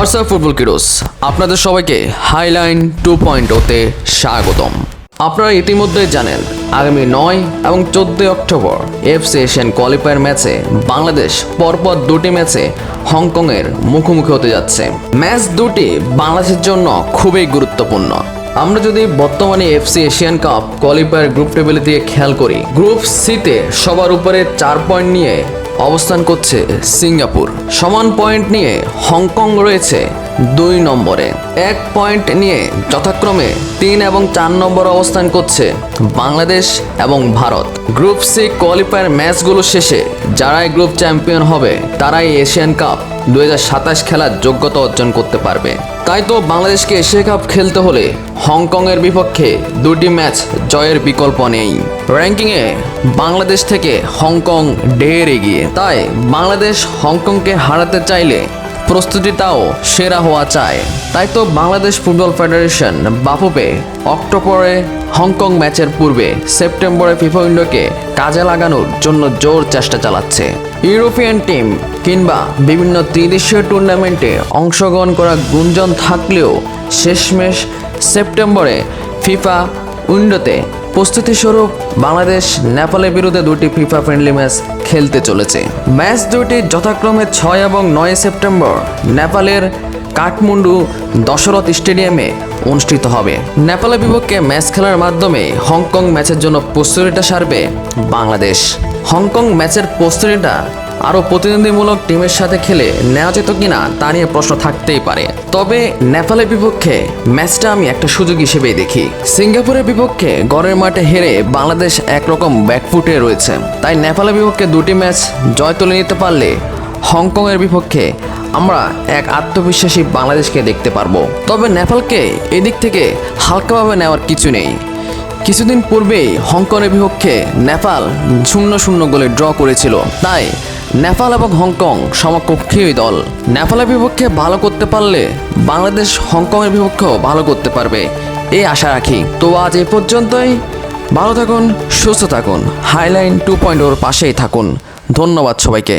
WhatsApp football কিরোস আপনাদের সবাইকে Highline 2.0 স্বাগতম। আপনারা ইতিমধ্যেই জানেন আগামী 9 এবং 14 অক্টোবর এফসি এশিয়ান কোয়ালিফায়ার ম্যাচে বাংলাদেশ পরপর দুটি ম্যাচে হংকংয়ের মুখোমুখি হতে যাচ্ছে। ম্যাচ দুটি বাংলাদেশের জন্য খুবই গুরুত্বপূর্ণ। আমরা যদি বর্তমানে FC Asian cup qualifier group টেবিলের দিকে খেয়াল করি, গ্রুপ সিতে সবার উপরে 4 পয়েন্ট নিয়ে অবস্থান করছে সিঙ্গাপুর, সমান পয়েন্ট নিয়ে হংকং রয়েছে 2 নম্বরে, 1 পয়েন্ট নিয়ে যথাক্রমে 3 এবং 4 নম্বর অবস্থান করছে বাংলাদেশ এবং ভারত। গ্রুপ সি কোয়ালিফায়ার ম্যাচগুলো শেষে যারাই গ্রুপ চ্যাম্পিয়ন হবে তারাই এশিয়ান কাপ 2027 খেলার যোগ্যতা অর্জন করতে পারবে। তাই তো বাংলাদেশকে এশিয়া কাপ খেলতে হলে হংকংয়ের বিপক্ষে দুটি ম্যাচ জয়ের বিকল্প নেই। র্যাঙ্কিংয়ে বাংলাদেশ থেকে হংকং ঢের এগিয়ে, তাই বাংলাদেশ হংকংকে হারাতে চাইলে প্রস্তুতিটাও সেরা হওয়া চায়। তাই তো বাংলাদেশ ফুটবল ফেডারেশন বাফুফে অক্টোবরে হংকং ম্যাচের পূর্বে সেপ্টেম্বরে ফিফা উইন্ডোকে কাজে লাগানোর জন্য জোর চেষ্টা চালাচ্ছে। ইউরোপিয়ান টিম কিংবা বিভিন্ন ত্রিদেশীয় টুর্নামেন্টে অংশগ্রহণ করার গুঞ্জন থাকলেও শেষমেশ সেপ্টেম্বরে ফিফা উইন্ডোতে প্রস্তুতি স্বরূপ বাংলাদেশ নেপালের বিরুদ্ধে দুটি ফিফা ফ্রেন্ডলি ম্যাচ খেলতে চলেছে। ম্যাচ দুটি যথাক্রমে 6 এবং 9 সেপ্টেম্বর নেপালের কাঠমান্ডু দশরথ স্টেডিয়ামে অনুষ্ঠিত হবে। নেপালের বিপক্ষে ম্যাচ খেলার মাধ্যমে হংকং ম্যাচের জন্য প্রস্তুতিটা সারবে বাংলাদেশ। হংকং ম্যাচের প্রস্তুতিটা আরও প্রতিনিধিমূলক টিমের সাথে খেলে নেওয়া যেত কিনা তা নিয়ে প্রশ্ন থাকতেই পারে। তবে নেপালের বিপক্ষে ম্যাচটা আমি একটা সুযোগ হিসেবেই দেখি। সিঙ্গাপুরের বিপক্ষে ঘরের মাঠে হেরে বাংলাদেশ একরকম ব্যাকফুটে রয়েছে, তাই নেপালের বিপক্ষে দুটি ম্যাচ জয় তুলে নিতে পারলে হংকংয়ের বিপক্ষে আমরা এক আত্মবিশ্বাসী বাংলাদেশকে দেখতে পারবো। তবে নেপালকে এদিক থেকে হালকাভাবে নেওয়ার কিছু নেই। কিছুদিন পূর্বেই হংকংয়ের বিপক্ষে নেপাল 0-0 গোলে ড্র করেছিল, তাই নেপাল এবং হংকং সমকক্ষীয় দল। নেপালের বিপক্ষে ভালো করতে পারলে বাংলাদেশ হংকংয়ের বিপক্ষেও ভালো করতে পারবে এই আশা রাখি। তো আজ এই পর্যন্তই। ভালো থাকুন, সুস্থ থাকুন, হাইলাইন 2.0 পাশেই থাকুন। ধন্যবাদ সবাইকে।